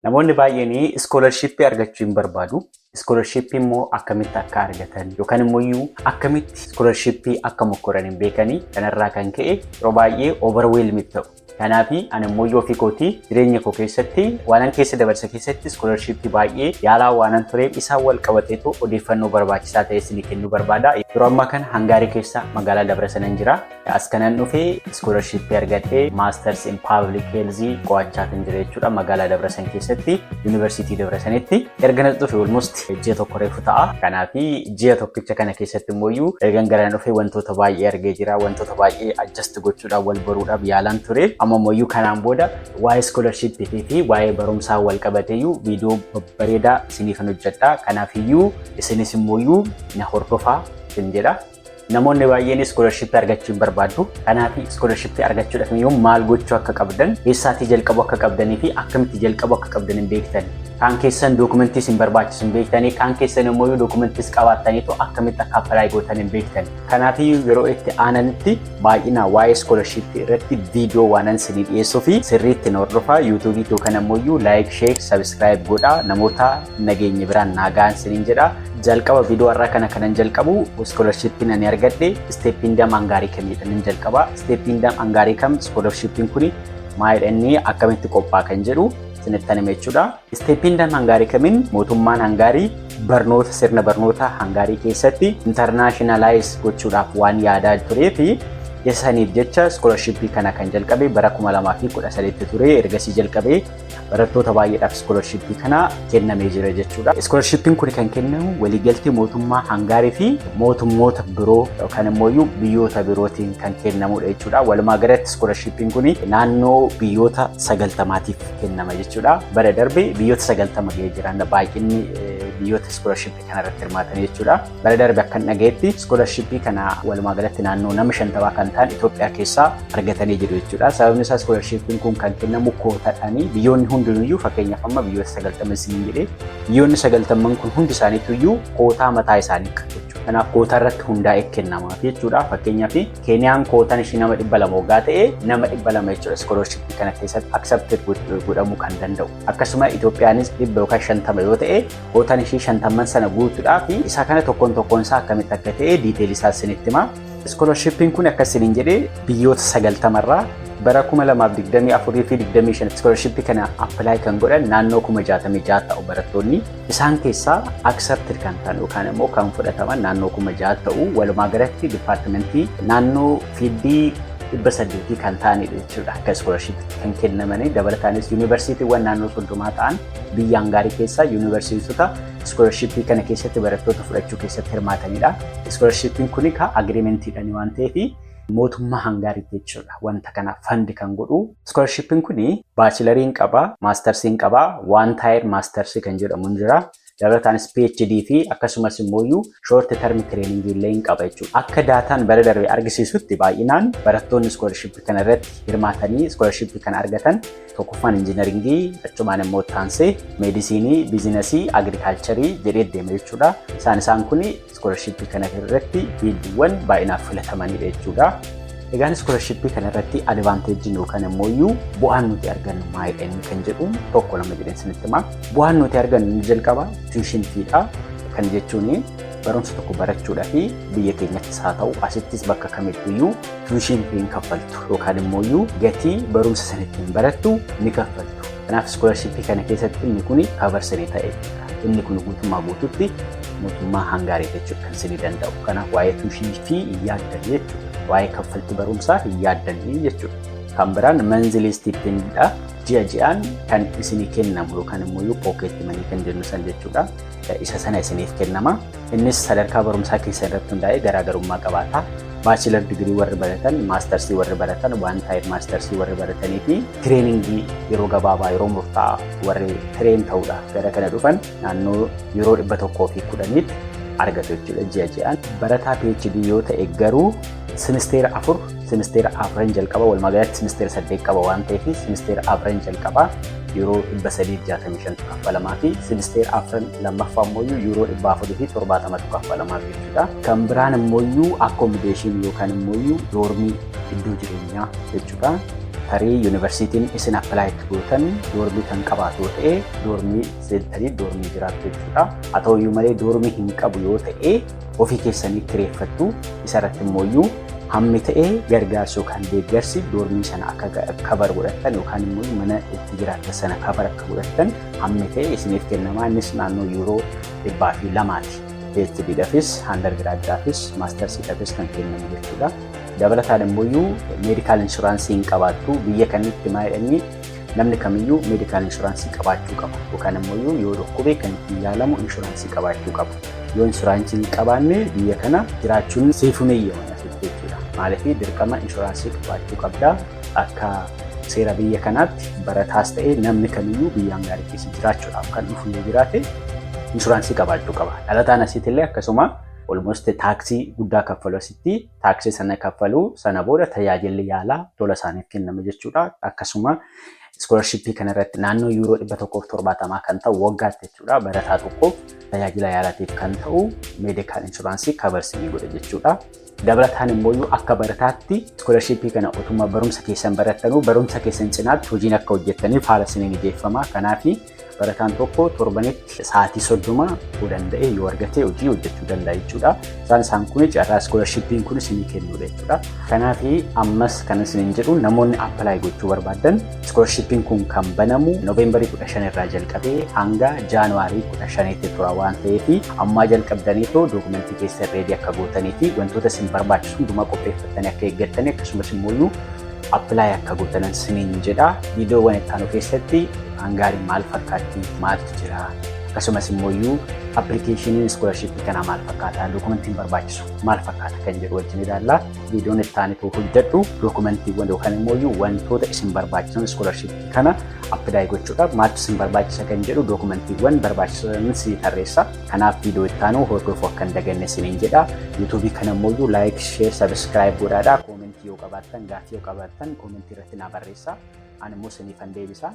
Namoonni baay'een iskoolarshipii argachuu hin barbaadu. Iskoolarshipii immoo akkamitti akka argatan yookaan immoo akkamitti iskoolarshipii akka mokkoran hin beekanii kanarraa kan ka'e yeroo baay'ee overwhelming ta'u. Kanaaf ani immoo ofii kootii jireenya koo keessatti waanan keessa dabarsa keessatti iskoolarshipii baay'ee yaalaa waanan tureef isaan wal qabateetu odeeffannoo barbaachisaa ta'e isinii kennuu barbaada. Yeroo ammaa kana Hangaarii keessa magaalaa Dabrasanan jira. As kanan dhufee iskoolarshipii argadhee maasters in public health qo'achaa kan jira jechuudha magaalaa Dabrasan keessatti yuunivarsiitii Dabrasanitti. Erga na dhufe almost ji'a tokko reefu ta'a. Kanaaf ji'a tokkicha kana keessatti immoo ergan garaan dhufee wantoota baay'ee argee jira. Wantoota baay'ee adjust gochuudhaan wal baruudhaaf yaalaan ture. Amma immoo kanaan booda waa'ee iskoolarshipii fi waa'ee barumsaa wal qabateeyyuu viidiyoo babbareedaa isiniif hojjedha. Kanaaf isinis immoo na hordofaa kan jedha. Namoonni baay'een iskoolarshipii argachuu hin barbaadu. Kanaaf iskoolarshipii argachuudhaaf maal gochuu akka qabdan, eessaatii jalqabuu akka qabdanii fi akkamitti jalqabuu akka qabdan hin beektan. Kaan keessan dookumentii hin barbaachisu hin beektanii, kaan keessan immoo dookumentii qabaattaniitu akkamitti akka appilaayi gootan hin beektan. Kanaaf yeroo itti aananitti baay'inaan waa'ee iskoolarshipii irratti viidiyoo waanan isinii dhiyeessuu fi sirriitti na hordofaa. yuutuubii yookaan immoo laayik, sheer, sabiskiraayib godhaa. Namoota nageenya biraan nagaan isiniin jedha. Jalqaba viidiyoo irraa kanan jalqabu iskoolarshippiin ani argadhe isteeppiin dam Hangaarii kamiidhaan jalqaba. Isteeppiin dam Hangaarii kam iskoolarshippiin kun maayidhanii akkamitti qophaa'a kan jedhu isinitti hima jechuudha. Isteeppiin dam Hangaarii kamiin mootummaan Hangaarii barnoota sirna barnoota Hangaarii keessatti intarnaashinaalaayis gochuudhaaf waan yaadaa turee fi saniif jecha iskoolarshipii kana kan jalqabe bara 2013 ture. Ergasii jalqabee barattoota baay'eedhaaf iskoolarshipii kana kennamee jira jechuudha. Iskoolarshippiin kun kan kennamu waliigaltee mootummaa Hangaarii fi mootummoota biroo yookaan immoo biyyoota birootiin kan kennamudha jechuudha. Walumaa galatti iskoolarshippiin kun naannoo biyyoota 90tiif kennama jechuudha. Bara darbe biyyoota 90 ga'ee jiran baay'inni biyyoota iskoolarshipii kanarratti hirmaatan jechuudha. Bara darbe akkan dhagayetti iskoolarshipii kana walumaa galatti naannoo nama 50 kan ta'an Itoophiyaa keessaa argatanii jiru jechuudha. Sababni isaa iskoolarshippiin kun kan kennamu kootaadhaani. Biyyoonni hundinuyyuu fakkeenyaaf amma biyyoota 90 isin jedhee biyyoonni 90 kun hundi isaaniituyyuu kootaa mataa isaanii qabu jechuudha. Kanaaf kootaa irratti hundaa'ee kennamaaf jechuudha. Fakkeenyaaf Keeniyaan kootaan ishii nama 200 waggaa ta'e nama 200 jechuudha iskoolarshipii kana keessatti accepted godhamuu kan danda'u. Akkasuma Itoophiyaanis 100 yookaan 50 yoo ta'e kootaan ishii 50 sana guutuudhaa fi isa kana tokkoon isaa akkamitti akka ta'e diiteelii isaa isinitti hima. Iskoolarshippiin kun akkasiin jedhee biyyoota 90 irraa bara 2024 fi 25 iskoolarshipii kana appilaayi kan godhan naannoo 66,000 ta'u barattoonni. Isaan keessaa accepted kan ta'an yookaan immoo kan fudhataman naannoo 6,000 ta'u. Walumaa galatti dipaartimentii naannoo fiildii 800 kan ta'anidha jechuudha. Akka iskoolarshipii kan kennamanii dabalataanis yuunivarsiitiiwwan naannoo 30 ta'an biyya Hangaarii keessaa yuunivarsiitota iskoolarshipii kana keessatti barattoota fudhachuu keessatti hirmaatanidha. Iskoolarshippiin kun agiriimentiidhaan waan ta'eef mootummaa Hangaariitti jechuudha. Wanta kana fandi kan godhu iskoolarshippiin kun baachilariin qaba, maastarsiin qaba, waan taayir maastarsii kan jedhamu jira. Dabalataanis PhD fi akkasumas immoo short term training illee qaba jechuudha. Akka daataan bara darbe argisiisutti baay'inaan barattoonni iskoolarshipii kana irratti hirmaatanii iskoolarshipii kana argatan tokkoffaan injiinaringii, achumaan immoo taansee, meedisinii, biizinasii, agirikaalcharii jedhee deema jechuudha. Isaan kun iskoolarshipii kana irratti fiildiiwwan baay'inaaf filatamanidha jechuudha. Egaan iskoolarshipii kana irratti advaanteejiin yookaan immoo bu'aan nuti argannu maalidha kan jedhu tokko lama jedheen isinitti hima. Bu'aan nuti argannu jalqaba tuition fiidha. Kan jechuun barumsa tokko barachuudhaaf biyya keenyattis haa ta'u asittis bakka kamittuyyuu tuition fiin kaffaltu yookaan immoo gatii barumsa sanittiin barattu ni kaffaltu. Kanaaf iskoolarshipii kana keessatti inni kun kabarsanii ta'e. Inni kun guutummaa guututti mootummaa Hangaarii jechuudha kan isinii danda'u. Kanaaf waa'ee tuition fii yaaddan jechuudha. Waa'ee kaffaltii barumsaa hin yaaddanii jechuudha. Kan biraan manzilii stiipendidha. Ji'a ji'aan kan isinii kennamu yookaan immoo pookeetti manii kan jennu san jechuudha. Isa sana isiniif kennama. Innis sadarkaa barumsaa keessan irratti hundaa'ee garaagarummaa qabaata. Baachilar digirii warri baratan, maastarsii warri baratan, waan taayir maastarsii warri baratanii fi tireeningii yeroo gabaabaa yeroo murtaa'aa warri tireen ta'uudhaaf gara kana dhufan naannoo yeroo 110tti argatu jechuudha ji'a ji'aan. Barataa PhD yoo ta'e garuu simisteera 4 jalqaba walumaa galatti simisteera 8 qaba waan ta'eef simisteera 4 jalqaba yeroo 365 kaffalamaa fi simisteera 4 lammaffaa immoo yeroo 470 kaffalamaa jechuudha. Kan biraan immoo accommodation yookaan immoo doormii iddoo jireenyaa jechuudha. tarii yuunivarsiitiin isin appilaayi gootan doormii kan qabaatu ta'ee doormii seentanii doormii jiraattu jechuudha. Haa ta'uyyuu malee doormii hin qabu yoo ta'e ofii keessanii kireeffattu. Isarratti immoo hammi ta'ee gargaarsa yookaan deeggarsi doormii sana akka kabar godhattan yookaan immoo mana itti jiraattan sana kabar akka godhattan hammi ta'e isiniif kennama. Innis naannoo yuuroo 200ti. PhD'dhaafis, undergraduaadhaafis, mastersiidhaafis kan kennamu jechuudha. Dabalataan immoo meedikaal inshuraansii hin qabaattu biyya kanitti maayidhanii namni kamiyyuu meedikaal inshuraansii qabaachuu qaba. Yookaan immoo yoo dhukkube kan ittiin yaalamu inshuraansii qabaachuu qaba. Yoo inshuraansii hin qabaanne biyya kana jiraachuun seefuun eeyyamama jechuudha. Maaliif dirqama inshuraansii qabaachuu qabda. Akka seera biyya kanaatti barataas ta'ee namni kamiyyuu biyyaan gaarii keessa jiraachuudhaaf kan dhufu yoo jiraate inshuraansii qabaachuu qaba. Dhalataan asiitillee akkasuma almost taaksii guddaa kaffalu asitti taaksii sana kaffalu sana booda tajaajilli yaalaa tola isaaniif kennama jechuudha. Akkasuma iskoolarshipii kanarratti naannoo yuuroo 170 kan ta'u waggaatti jechuudha. Barataa tokkoof tajaajila yaalaatiif kan ta'u meedikaal inshuraansii kabarsinii godha jechuudha. Dabalataan immoo akka barataatti iskoolarshipii kana utuma barumsa keessan barattanuu barumsa keessan cinaatti hojiin akka hojjettaniif haala isiniin mijeeffama. Kanaaf barataan tokko torbanitti sa'aatii 30 yoo danda'e yoo argate hojii hojjechuu danda'a jechuudha. Isaan kun carraa iskoolarshippiin kun isinii kennuudha jechuudha. Kanaaf ammas kan isiniin jedhu namoonni appilaayi gochuu barbaadan iskoolarshippiin kun kan banamu Noovembarii 15 irraa jalqabee hanga Jaanuwaarii 15tti tura waan ta'eef ammaa jalqabdaniitoo dookumentii keessan reedii akka gootanii fi wantoota isin barbaachisu hundumaa qopheeffatanii akka eeggattanii akkasumas immoo appilaayi akka gootanan isiniin jedha. Viidiyoowwan itti aanu keessatti hangaariin maal fakkaatti maaltu jira akkasumas immoo appilikeeshiniin iskoolarshipii kanaa maal fakkaata dookumentiin barbaachisu maal fakkaata kan jedhu wajjin ilaalla. Viidiyoon itti aanitu hojjedhu dookumentiiwwan yookaan immoo wantoota isin barbaachisan iskoolarshipii kana appilaayi gochuudhaaf maaltu isin barbaachisa kan jedhu dookumentiiwwan barbaachisan si tarreessa. Kanaaf viidiyoo itti aanu hordofuu akka hin daganne isiniin jedha. Yuutuubii kana immoo laayik, sheer, sabiskiraayib godhaadhaa. Koomentii yoo qabaattan gaaffii yoo qabaattan koomentii irratti naa barreessaa. Ani immoo isiniifan deebisa.